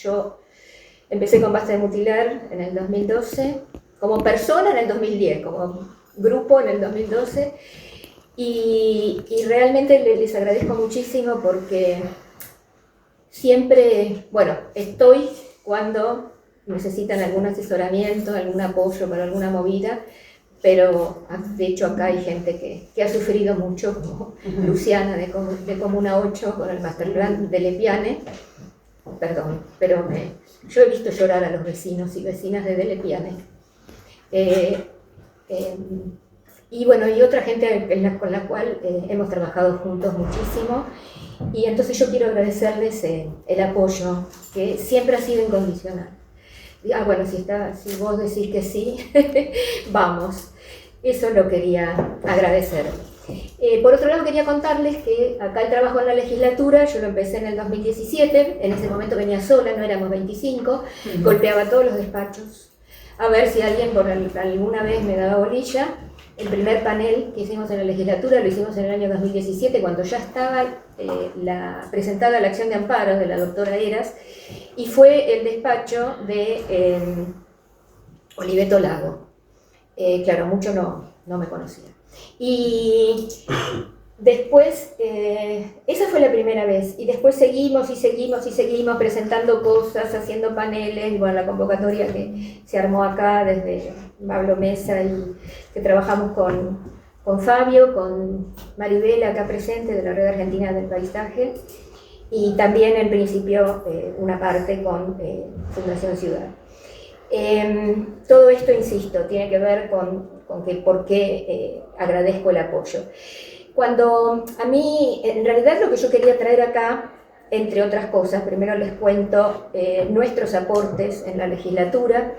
Yo empecé con Basta de Mutilar en el 2012, como persona en el 2010, como grupo en el 2012, y realmente les agradezco muchísimo porque siempre, bueno, estoy cuando necesitan algún asesoramiento, algún apoyo para alguna movida, pero de hecho acá hay gente que ha sufrido mucho, como Luciana de Comuna 8 con el masterplan de Lepiane. Perdón, pero yo he visto llorar a los vecinos y vecinas de Lepiane. Y bueno, y otra gente con la cual hemos trabajado juntos muchísimo. Y entonces yo quiero agradecerles el apoyo, que siempre ha sido incondicional. Bueno, si vos decís que sí, vamos. Eso lo quería agradecer. Por otro lado, quería contarles que acá el trabajo en la legislatura, yo lo empecé en el 2017, en ese momento venía sola, no éramos 25, golpeaba todos los despachos, a ver si alguien por alguna vez me daba bolilla. El primer panel que hicimos en la legislatura lo hicimos en el año 2017, cuando ya estaba presentada la acción de amparo de la doctora Heras, y fue el despacho de Oliveto Lago. Claro, mucho no me conocía. Y después, esa fue la primera vez, y después seguimos presentando cosas, haciendo paneles, y bueno, la convocatoria que se armó acá desde Pablo Mesa, y que trabajamos con Fabio, con Maribela acá presente de la Red Argentina del Paisaje, y también en principio una parte con Fundación Ciudad. Todo esto, insisto, tiene que ver con por qué agradezco el apoyo. Cuando a mí, en realidad lo que yo quería traer acá, entre otras cosas, primero les cuento nuestros aportes en la legislatura.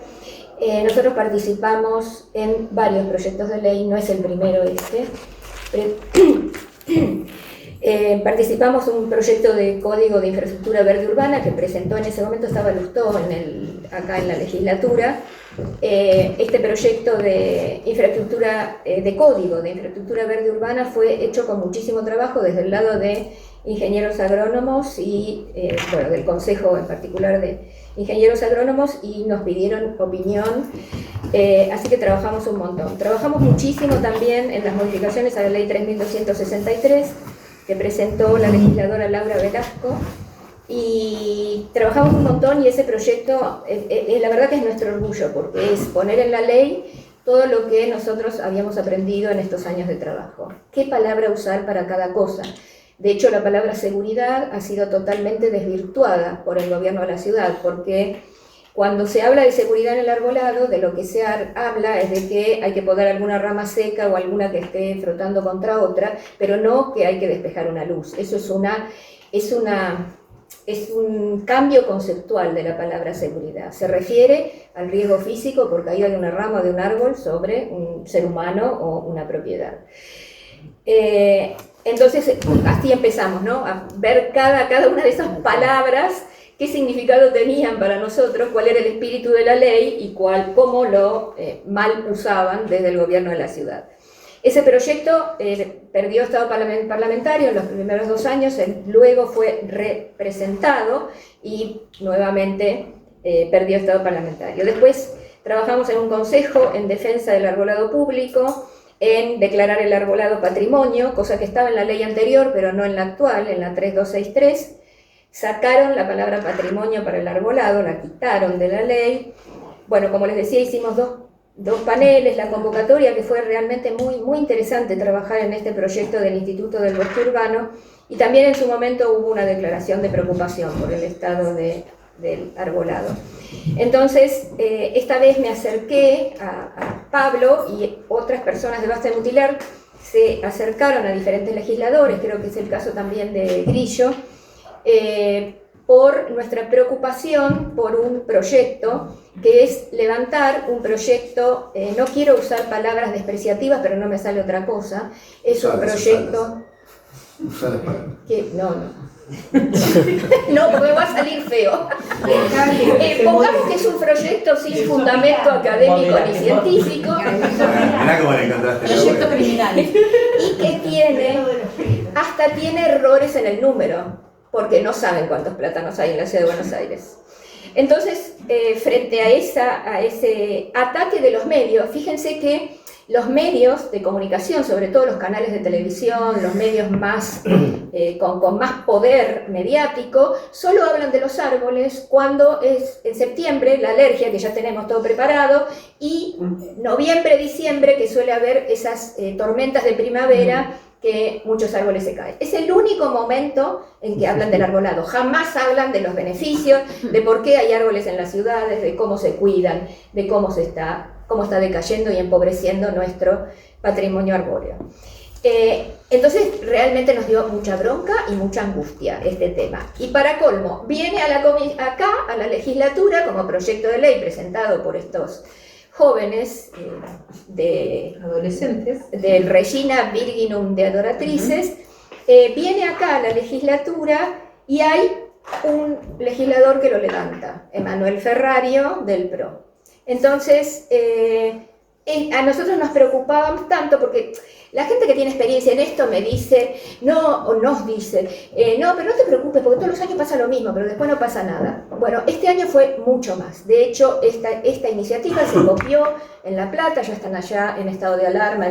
Nosotros participamos en varios proyectos de ley, no es el primero este. Participamos en un proyecto de Código de Infraestructura Verde Urbana que presentó en ese momento, estaba Lustó acá en la legislatura. Este proyecto de infraestructura, de Código de Infraestructura Verde Urbana fue hecho con muchísimo trabajo desde el lado de ingenieros agrónomos y bueno, del Consejo en particular de ingenieros agrónomos, y nos pidieron opinión, así que trabajamos un montón. Trabajamos muchísimo también en las modificaciones a la ley 3263 que presentó la legisladora Laura Velasco, y trabajamos un montón, y ese proyecto la verdad que es nuestro orgullo, porque es poner en la ley todo lo que nosotros habíamos aprendido en estos años de trabajo. ¿Qué palabra usar para cada cosa? De hecho, la palabra seguridad ha sido totalmente desvirtuada por el gobierno de la ciudad, porque cuando se habla de seguridad en el arbolado, de lo que se habla es de que hay que podar alguna rama seca o alguna que esté frotando contra otra, pero no que hay que despejar una luz. Eso es un cambio conceptual de la palabra seguridad. Se refiere al riesgo físico por caída de una rama o de un árbol sobre un ser humano o una propiedad. Entonces, así empezamos, ¿no? A ver cada una de esas palabras, qué significado tenían para nosotros, cuál era el espíritu de la ley y cómo lo mal usaban desde el gobierno de la ciudad. Ese proyecto perdió estado parlamentario en los primeros 2 años, luego fue representado y nuevamente perdió estado parlamentario. Después trabajamos en un consejo en defensa del arbolado público, en declarar el arbolado patrimonio, cosa que estaba en la ley anterior, pero no en la actual, en la 3263. Sacaron la palabra patrimonio para el arbolado, la quitaron de la ley. Bueno, como les decía, hicimos dos paneles, la convocatoria, que fue realmente muy interesante trabajar en este proyecto del Instituto del Bosque Urbano, y también en su momento hubo una declaración de preocupación por el estado del arbolado. Entonces, esta vez me acerqué a Pablo, y otras personas de Basta de Mutilar se acercaron a diferentes legisladores, creo que es el caso también de Grillo, por nuestra preocupación por un proyecto que es levantar un proyecto, no quiero usar palabras despreciativas, pero no me sale otra cosa, es un proyecto que no, porque va a salir feo. Pongamos que es un proyecto sin fundamento académico ni científico, proyecto criminal, y que hasta tiene errores en el número, porque no saben cuántos plátanos hay en la ciudad de Buenos Aires. Entonces, frente a ese ataque de los medios, fíjense que los medios de comunicación, sobre todo los canales de televisión, los medios más, con más poder mediático, solo hablan de los árboles cuando es en septiembre la alergia, que ya tenemos todo preparado, y noviembre, diciembre, que suele haber esas tormentas de primavera, que muchos árboles se caen. Es el único momento en que hablan del arbolado. Jamás hablan de los beneficios, de por qué hay árboles en las ciudades, de cómo se cuidan, de cómo está decayendo y empobreciendo nuestro patrimonio arbóreo. Entonces realmente nos dio mucha bronca y mucha angustia este tema. Y para colmo, viene acá a la legislatura como proyecto de ley presentado por estos jóvenes adolescentes del Regina Virginum de Adoratrices, viene acá a la legislatura y hay un legislador que lo levanta, Emanuel Ferrario del PRO. Entonces, a nosotros nos preocupábamos tanto porque la gente que tiene experiencia en esto me dice, no, o nos dice, no, pero no te preocupes porque todos los años pasa lo mismo, pero después no pasa nada. Bueno, este año fue mucho más. De hecho, esta iniciativa se copió en La Plata, ya están allá en estado de alarma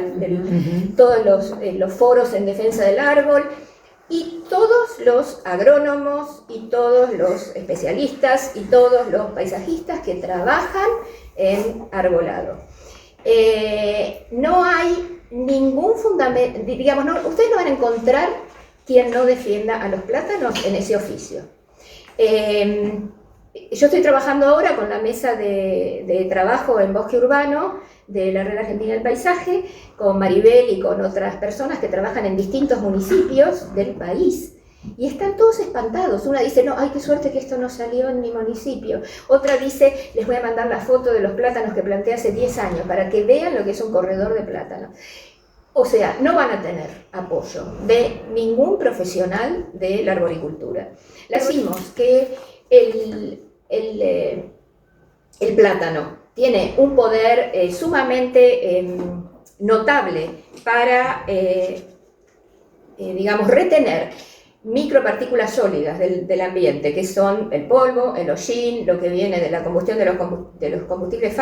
todos los foros en defensa del árbol, y todos los agrónomos y todos los especialistas y todos los paisajistas que trabajan en arbolado. No hay ningún fundamento, digamos, ustedes no van a encontrar quien no defienda a los plátanos en ese oficio. Yo estoy trabajando ahora con la mesa de trabajo en bosque urbano de la Red Argentina del Paisaje, con Maribel y con otras personas que trabajan en distintos municipios del país. Y están todos espantados. Una dice, no, ay, qué suerte que esto no salió en mi municipio. Otra dice, les voy a mandar la foto de los plátanos que planté hace 10 años para que vean lo que es un corredor de plátanos. O sea, no van a tener apoyo de ningún profesional de la arboricultura. Le decimos que el plátano tiene un poder sumamente notable para, digamos, retener micropartículas sólidas del ambiente, que son el polvo, el hollín, lo que viene de la combustión de los combustibles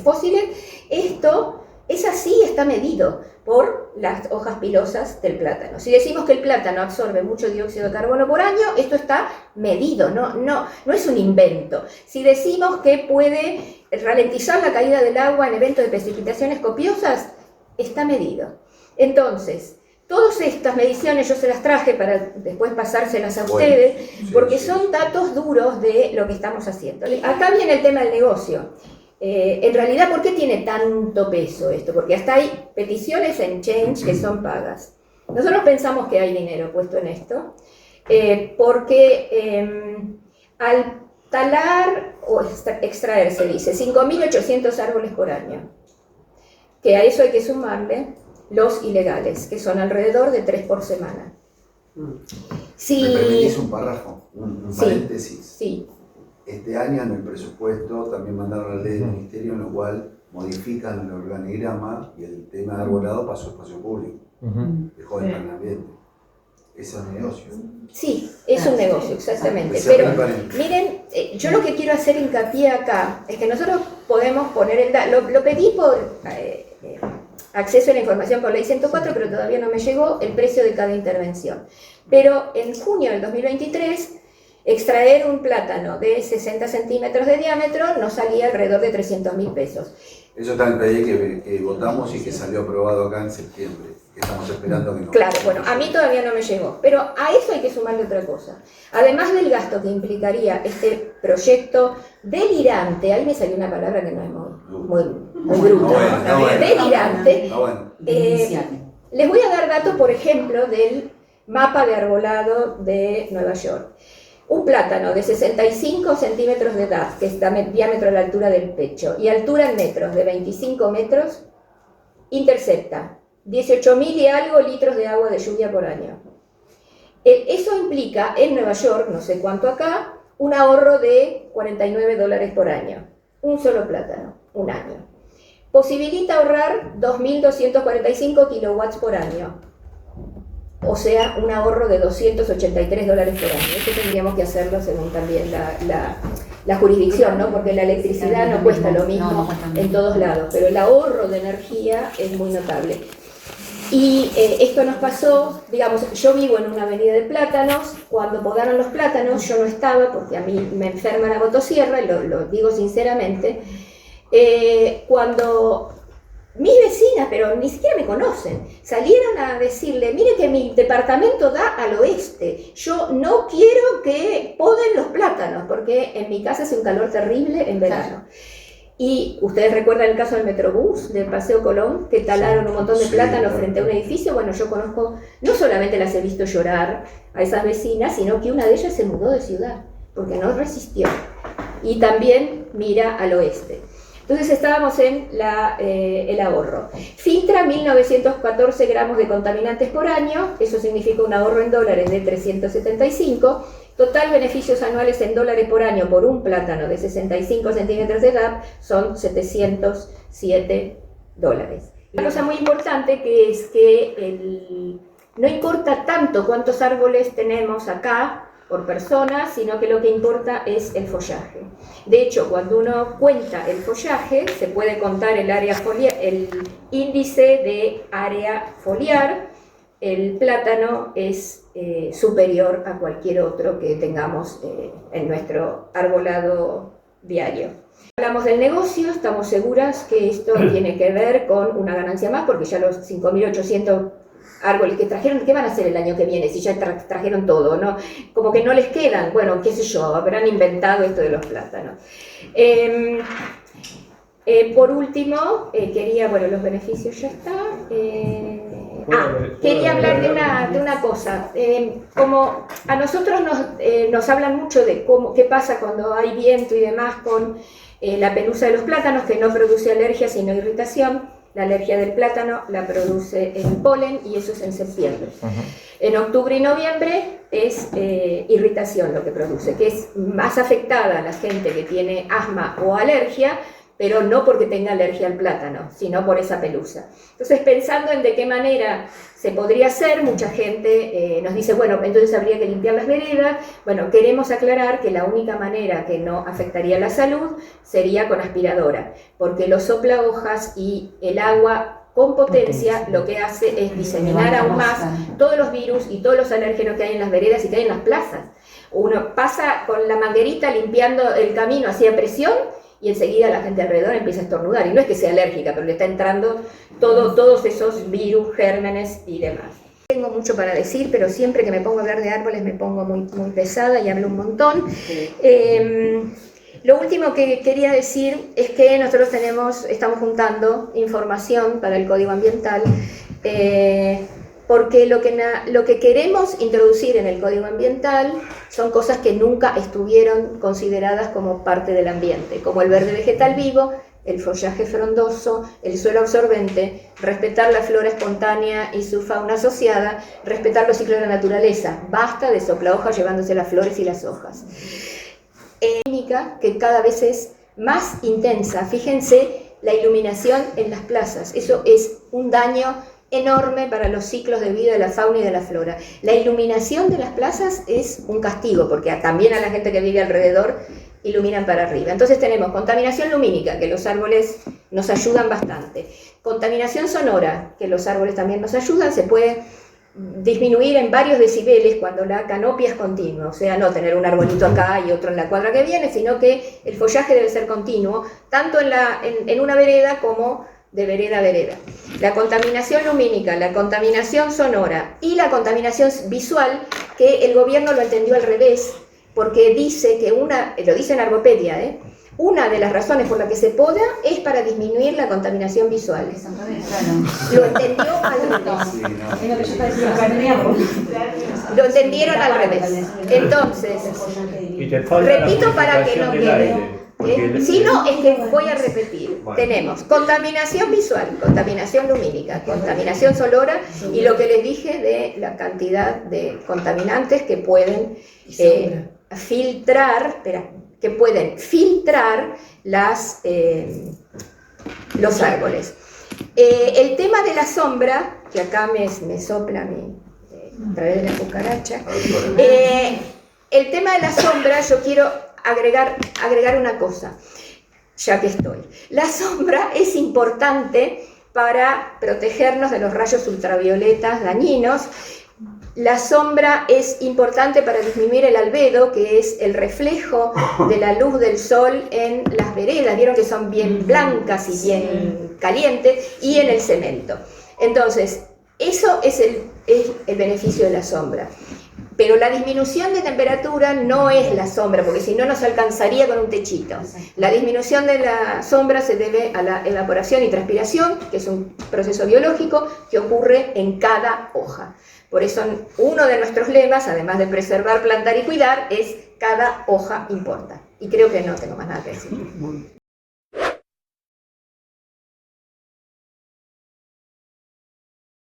fósiles. Esto es así, está medido por las hojas pilosas del plátano. Si decimos que el plátano absorbe mucho dióxido de carbono por año, esto está medido, no es un invento. Si decimos que puede ralentizar la caída del agua en eventos de precipitaciones copiosas, está medido. Entonces, todas estas mediciones yo se las traje para después pasárselas a ustedes, porque son datos duros de lo que estamos haciendo. Acá viene el tema del negocio. En realidad, ¿por qué tiene tanto peso esto? Porque hasta hay peticiones en Change que son pagas. Nosotros pensamos que hay dinero puesto en esto, porque al talar o extraer, se dice, 5.800 árboles por año, que a eso hay que sumarle los ilegales, que son alrededor de 3 por semana. Si me permitís un párrafo, un paréntesis. Sí. Este año en el presupuesto también mandaron la ley del ministerio en lo cual modifican el organigrama y el tema de arbolado pasó a espacio público. Dejó de estar en ambiente. Ese es un negocio. Sí, es un negocio, exactamente. Pero miren, yo lo que quiero hacer hincapié acá es que nosotros podemos poner lo pedí por acceso a la información por ley 104, pero todavía no me llegó el precio de cada intervención. Pero en junio del 2023, extraer un plátano de 60 centímetros de diámetro nos salía alrededor de 300.000 pesos. Eso está en el PDI que votamos y que salió aprobado acá en septiembre. Que estamos esperando que nos... Claro, bueno, a mí todavía no me llegó, pero a eso hay que sumarle otra cosa. Además del gasto que implicaría este proyecto delirante, ahí me salió una palabra que no es muy bruta, delirante, les voy a dar datos, por ejemplo, del mapa de arbolado de Nueva York. Un plátano de 65 centímetros de edad, que está diámetro a la altura del pecho, y altura en metros de 25 metros, intercepta 18.000 y algo litros de agua de lluvia por año. Eso implica en Nueva York, no sé cuánto acá, un ahorro de $49 por año. Un solo plátano, un año. Posibilita ahorrar 2.245 kilowatts por año. O sea, un ahorro de $283 por año. Eso tendríamos que hacerlo según también la jurisdicción, ¿no? Porque la electricidad no cuesta lo mismo en todos lados, pero el ahorro de energía es muy notable. Y esto nos pasó, digamos, yo vivo en una avenida de plátanos. Cuando podaron los plátanos yo no estaba porque a mí me enferma la motosierra, y lo digo sinceramente. Cuando mis vecinas, pero ni siquiera me conocen, salieron a decirle: mire que mi departamento da al oeste, yo no quiero que poden los plátanos porque en mi casa hace un calor terrible en verano. Y ustedes recuerdan el caso del Metrobús, del Paseo Colón, que talaron un montón de plátanos frente a un edificio. Bueno, yo conozco, no solamente las he visto llorar a esas vecinas, sino que una de ellas se mudó de ciudad, porque no resistió. Y también mira al oeste. Entonces estábamos en el ahorro. Filtra 1914 gramos de contaminantes por año, eso significa un ahorro en dólares de 375. Total beneficios anuales en dólares por año por un plátano de 65 centímetros de edad son $707. Una cosa muy importante que es que no importa tanto cuántos árboles tenemos acá por persona, sino que lo que importa es el follaje. De hecho, cuando uno cuenta el follaje, se puede contar el índice de área foliar. El plátano es superior a cualquier otro que tengamos en nuestro arbolado diario. Hablamos del negocio, estamos seguras que esto tiene que ver con una ganancia más, porque ya los 5.800 árboles que trajeron, ¿qué van a hacer el año que viene si ya trajeron todo, ¿no? Como que no les quedan, bueno, qué sé yo, habrán inventado esto de los plátanos. Por último, quería, bueno, los beneficios ya están. Quería hablar de una cosa. Como a nosotros nos hablan mucho de qué pasa cuando hay viento y demás con la pelusa de los plátanos, que no produce alergia sino irritación. La alergia del plátano la produce el polen, y eso es en septiembre. En octubre y noviembre es irritación lo que produce, que es más afectada a la gente que tiene asma o alergia, pero no porque tenga alergia al plátano, sino por esa pelusa. Entonces, pensando en de qué manera se podría hacer, mucha gente nos dice, bueno, entonces habría que limpiar las veredas. Bueno, queremos aclarar que la única manera que no afectaría la salud sería con aspiradora, porque los soplahojas y el agua con potencia lo que hace es diseminar aún más todos los virus y todos los alérgenos que hay en las veredas y que hay en las plazas. Uno pasa con la manguerita limpiando el camino hacia presión, y enseguida la gente alrededor empieza a estornudar, y no es que sea alérgica, pero le está entrando todos esos virus, gérmenes y demás. Tengo mucho para decir, pero siempre que me pongo a hablar de árboles me pongo muy pesada y hablo un montón. Lo último que quería decir es que nosotros estamos juntando información para el Código Ambiental, porque lo que queremos introducir en el Código Ambiental son cosas que nunca estuvieron consideradas como parte del ambiente, como el verde vegetal vivo, el follaje frondoso, el suelo absorbente, respetar la flora espontánea y su fauna asociada, respetar los ciclos de la naturaleza. Basta de soplahojas llevándose las flores y las hojas. Que cada vez es más intensa. Fíjense la iluminación en las plazas. Eso es un daño enorme para los ciclos de vida de la fauna y de la flora. La iluminación de las plazas es un castigo, porque también a la gente que vive alrededor iluminan para arriba. Entonces tenemos contaminación lumínica, que los árboles nos ayudan bastante. Contaminación sonora, que los árboles también nos ayudan. Se puede disminuir en varios decibeles cuando la canopia es continua, o sea, no tener un arbolito acá y otro en la cuadra que viene, sino que el follaje debe ser continuo, tanto en una vereda como de vereda a vereda. La contaminación lumínica, la contaminación sonora y la contaminación visual, que el gobierno lo entendió al revés, porque dice que lo dice en Arbopedia, una de las razones por la que se poda es para disminuir la contaminación visual. Lo entendió al revés. Lo entendieron al revés. Entonces, repito para que no quede. Si no, es que voy a repetir. Tenemos contaminación visual, contaminación lumínica, contaminación sonora y lo que les dije de la cantidad de contaminantes que pueden filtrar los árboles. El tema de la sombra, que acá me sopla a través de la cucaracha, el tema de la sombra, yo quiero agregar una cosa, ya que estoy. La sombra es importante para protegernos de los rayos ultravioletas dañinos. La sombra es importante para disminuir el albedo, que es el reflejo de la luz del sol en las veredas, vieron que son bien blancas y bien calientes, y en el cemento. Entonces, eso es el beneficio de la sombra. Pero la disminución de temperatura no es la sombra, porque si no nos alcanzaría con un techito. La disminución de la sombra se debe a la evaporación y transpiración, que es un proceso biológico que ocurre en cada hoja. Por eso uno de nuestros lemas, además de preservar, plantar y cuidar, es cada hoja importa. Y creo que no tengo más nada que decir.